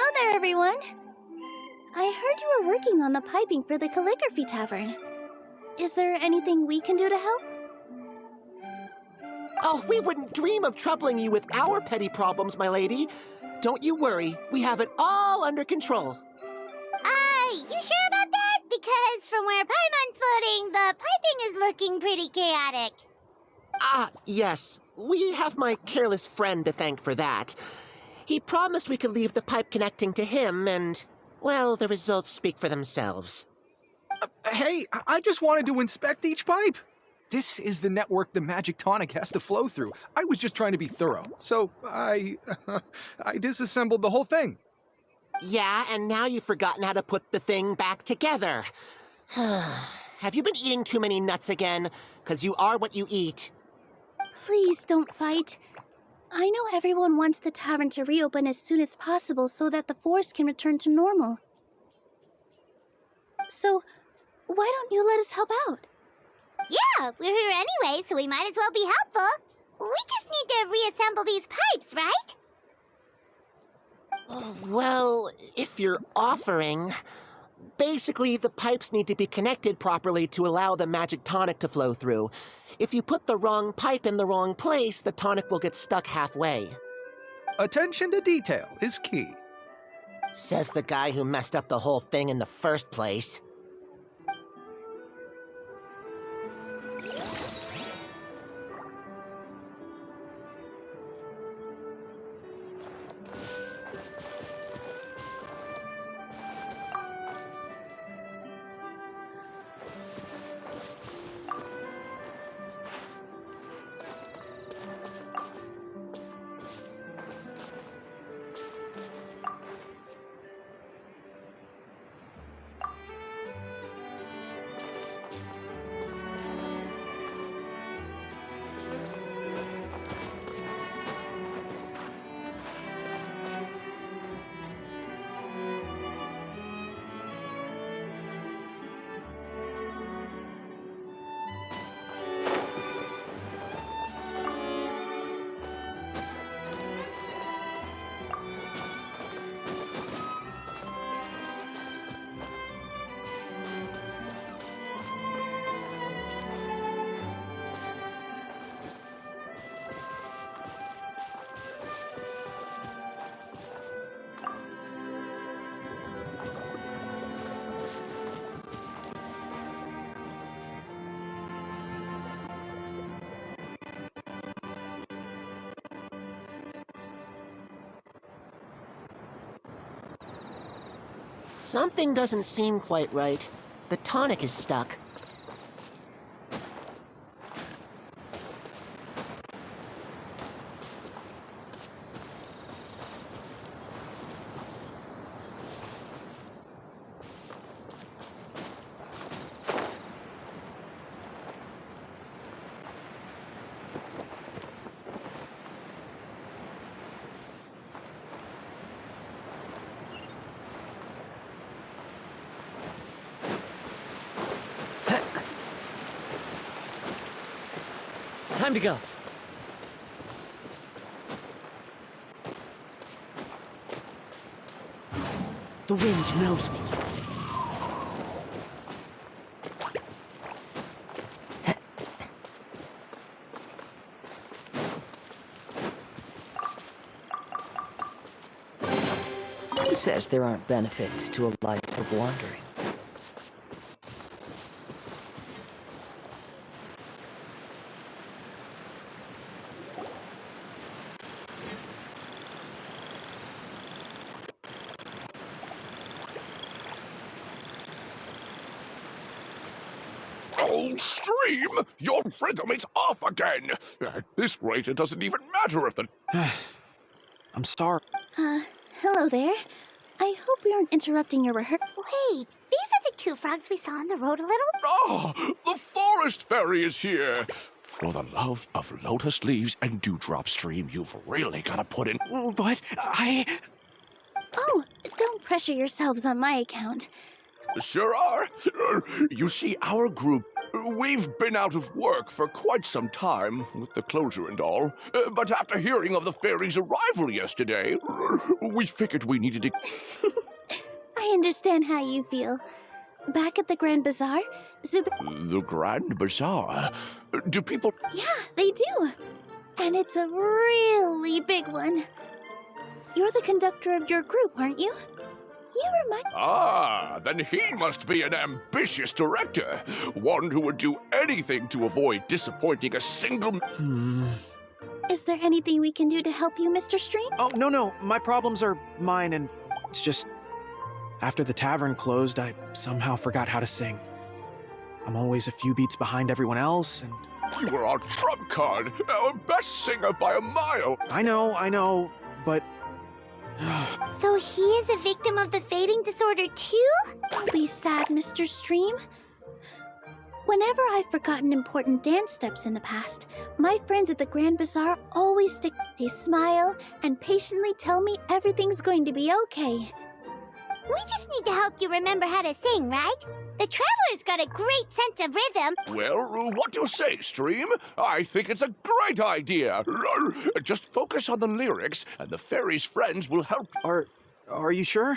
Hello there, everyone. I heard you were working on the piping for the calligraphy tavern. Is there anything we can do to help? Oh, we wouldn't dream of troubling you with our petty problems, my lady. Don't you worry, we have it all under control. You sure about that? Because from where Paimon's floating, the piping is looking pretty chaotic. Ah, yes. We have my careless friend to thank for that. He promised we could leave the pipe connecting to him, and, well, the results speak for themselves. Hey, I just wanted to inspect each pipe. This is the network the magic tonic has to flow through. I was just trying to be thorough, so I disassembled the whole thing. Yeah, and now you've forgotten how to put the thing back together. Have you been eating too many nuts again? 'Cause you are what you eat. Please don't fight. I know everyone wants the tavern to reopen as soon as possible so that the forest can return to normal. So, why don't you let us help out? Yeah, we're here anyway, so we might as well be helpful. We just need to reassemble these pipes, right? Well, if you're offering... Basically, the pipes need to be connected properly to allow the magic tonic to flow through. If you put the wrong pipe in the wrong place, the tonic will get stuck halfway. Attention to detail is key. Says the guy who messed up the whole thing in the first place. Something doesn't seem quite right. The tonic is stuck. Time to go. The wind knows me. Who says there aren't benefits to a life of wandering? Oh, Stream! Your rhythm is off again! At this rate, it doesn't even matter if the... I'm sorry. Hello there. I hope we aren't interrupting your rehearsal. Wait, these are the two frogs we saw on the road a little? Ah, the forest fairy is here! For the love of lotus leaves and dewdrop, Stream, you've really got to put in... But Oh, don't pressure yourselves on my account. Sure are! You see, our group We've been out of work for quite some time, with the closure and all. But after hearing of the fairy's arrival yesterday, we figured we needed to... I understand how you feel. Back at the Grand Bazaar, The Grand Bazaar? Do people... Yeah, they do. And it's a really big one. You're the conductor of your group, aren't you? You remind... Ah, then he must be an ambitious director. One who would do anything to avoid disappointing a single... Is there anything we can do to help you, Mr. Stream? Oh, no. My problems are mine, and it's just... After the tavern closed, I somehow forgot how to sing. I'm always a few beats behind everyone else, and... You were our trump card, our best singer by a mile. I know, but... So he is a victim of the fading disorder too? Don't be sad, Mr. Stream. Whenever I've forgotten important dance steps in the past, my friends at the Grand Bazaar always stick. They smile and patiently tell me everything's going to be okay. We just need to help you remember how to sing, right? The Traveler's got a great sense of rhythm. Well, what do you say, Stream? I think it's a great idea. Just focus on the lyrics, and the fairy's friends will help. Are you sure?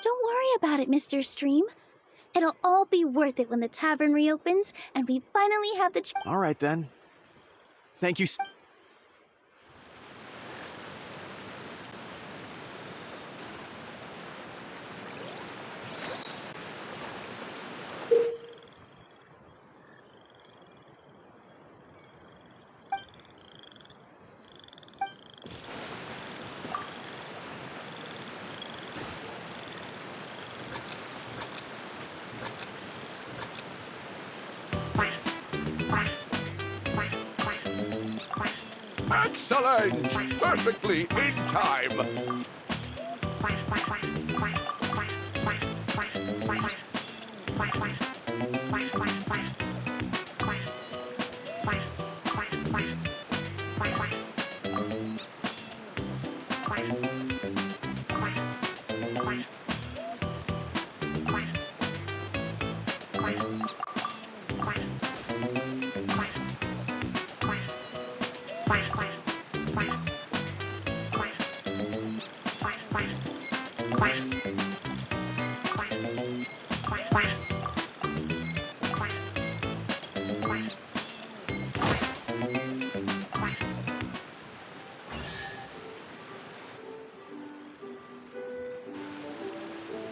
Don't worry about it, Mr. Stream. It'll all be worth it when the tavern reopens and we finally have the All right, then. Thank you. Excellent! Perfectly in time.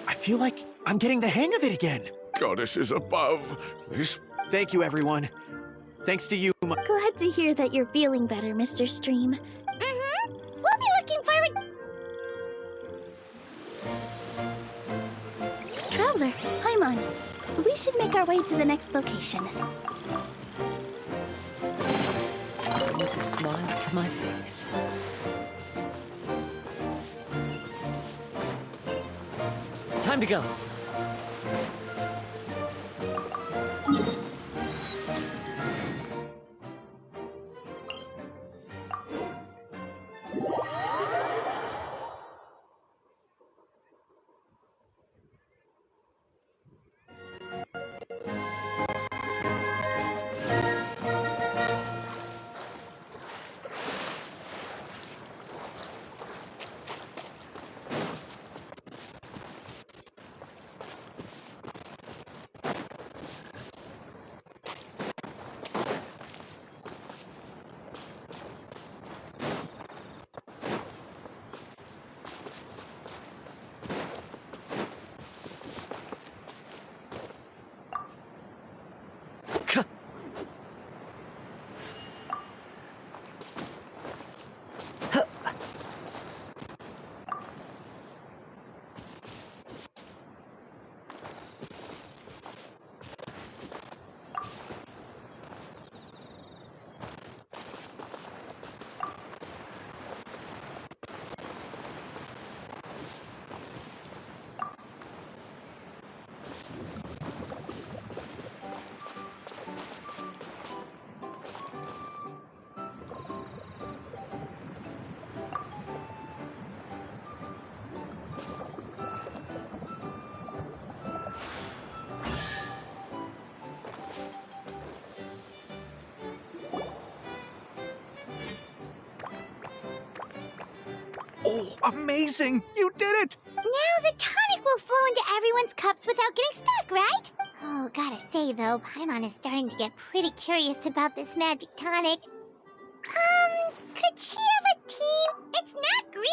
I feel like I'm getting the hang of it again. Goddesses above. This... Thank you, everyone. Thanks to you, Glad to hear that you're feeling better, Mr. Stream. We'll be looking forward... Traveler, Paimon, we should make our way to the next location. Brings a smile to my face. Time to go. Oh, amazing! You did it! Now the tonic will flow into everyone's cups without getting stuck, right? Oh, gotta say though, Paimon is starting to get pretty curious about this magic tonic. Could she have a team? It's not greed,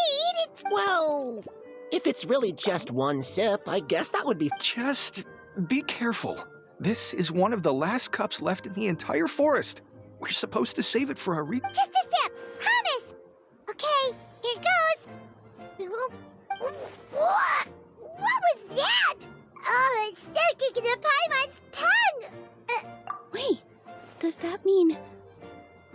it's... Well, if it's really just one sip, I guess that would be... Just be careful. This is one of the last cups left in the entire forest. We're supposed to save it for a Just a sip, promise! Okay, here goes. What was that? Oh, it's sticking to Paimon's tongue! Wait, does that mean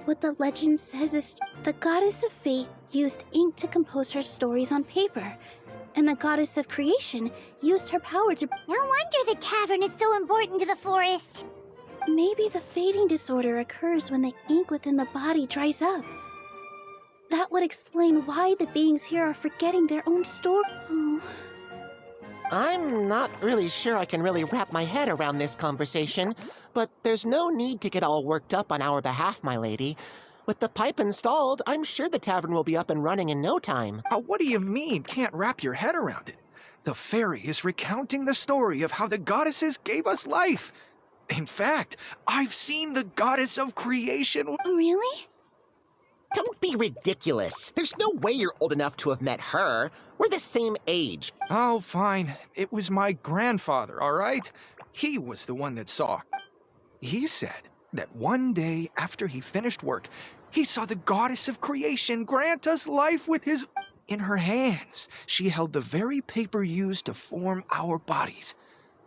what the legend says is the goddess of fate used ink to compose her stories on paper, and the goddess of creation used her power to... No wonder the tavern is so important to the forest. Maybe the fading disorder occurs when the ink within the body dries up. That would explain why the beings here are forgetting their own story. Oh. I'm not really sure I can really wrap my head around this conversation, but there's no need to get all worked up on our behalf, my lady. With the pipe installed, I'm sure the tavern will be up and running in no time. What do you mean, can't wrap your head around it? The fairy is recounting the story of how the goddesses gave us life. In fact, I've seen the goddess of creation. Really? Don't be ridiculous. There's no way you're old enough to have met her. We're the same age. Oh, fine. It was my grandfather, all right? He was the one that saw. He said that one day after he finished work, he saw the goddess of creation grant us life with his... In her hands, she held the very paper used to form our bodies.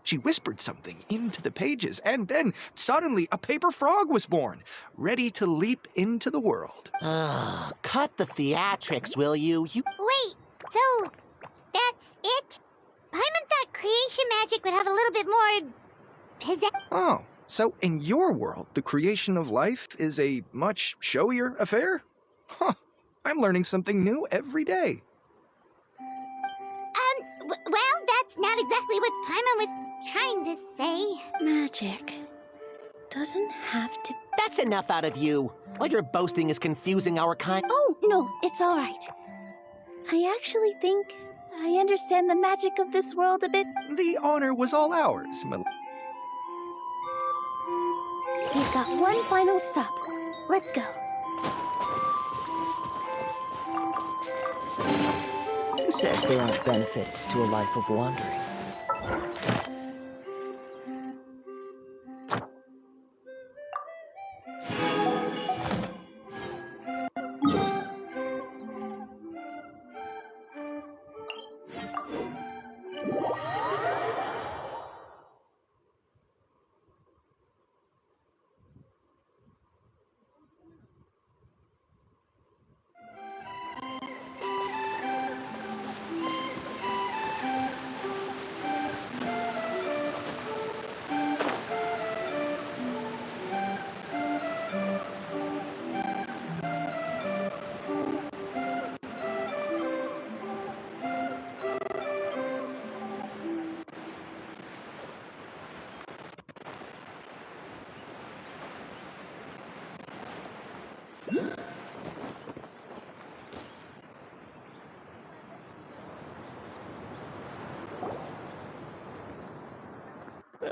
She whispered something into the pages, and then suddenly a paper frog was born, ready to leap into the world. Ugh, cut the theatrics, will you? Wait, so that's it? Paimon thought creation magic would have a little bit more... Oh, so in your world, the creation of life is a much showier affair? Huh, I'm learning something new every day. Well, that's not exactly what Paimon was trying to say. Magic doesn't have to... That's enough out of you. All your boasting is confusing our kind. Oh, no, it's all right. I actually think I understand the magic of this world a bit. The honor was all ours, We've got one final stop. Let's go. Who says there aren't benefits to a life of wandering?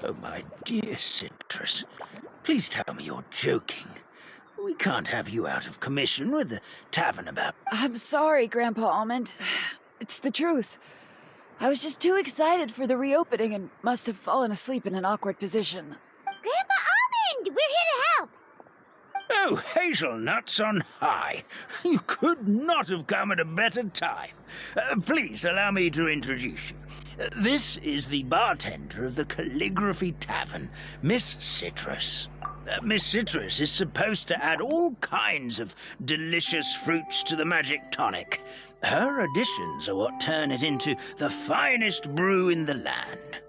Oh, my dear Citrus, please tell me you're joking. We can't have you out of commission with the tavern about... I'm sorry, Grandpa Almond. It's the truth. I was just too excited for the reopening and must have fallen asleep in an awkward position. Grandpa Almond, we're here to help. Oh, hazelnuts on high. You could not have come at a better time. Please allow me to introduce you. This is the bartender of the Calligraphy Tavern, Miss Citrus. Miss Citrus is supposed to add all kinds of delicious fruits to the magic tonic. Her additions are what turn it into the finest brew in the land.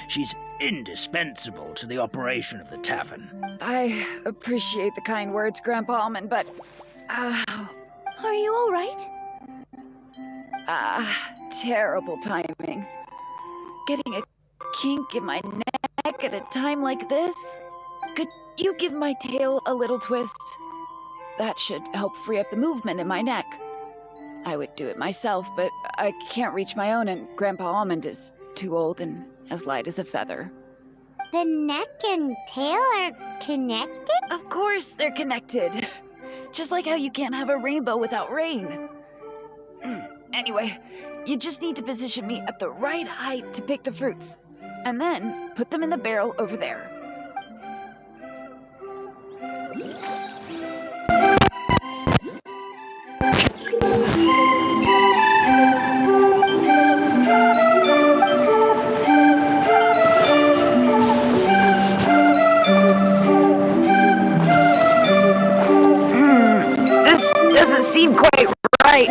She's indispensable to the operation of the tavern. I appreciate the kind words, Grandpa Almond, but... Are you all right? Terrible timing. Getting a kink in my neck at a time like this? Could you give my tail a little twist? That should help free up the movement in my neck. I would do it myself, but I can't reach my own, and Grandpa Almond is too old and as light as a feather. The neck and tail are connected? Of course they're connected. Just like how you can't have a rainbow without rain. Anyway, you just need to position me at the right height to pick the fruits, and then put them in the barrel over there. This doesn't seem quite right.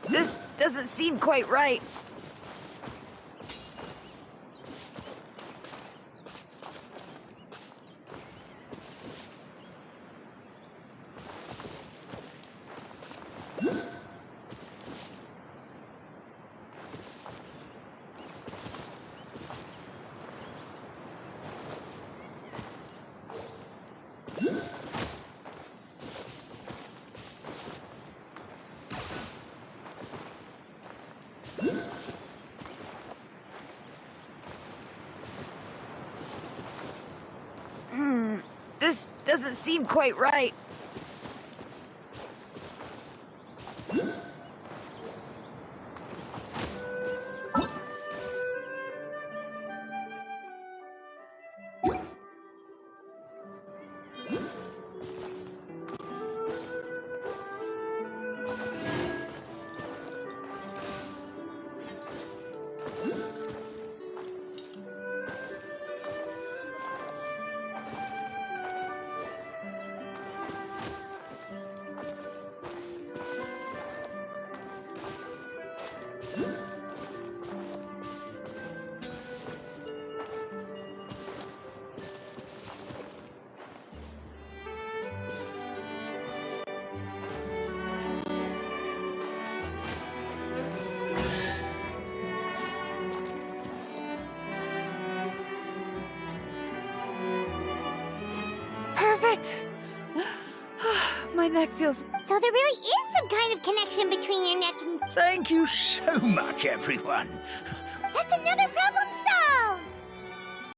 This doesn't seem quite right. This doesn't seem quite right. Perfect. My neck feels... So there really is some kind of connection between your neck and... Thank you so much, everyone. That's another problem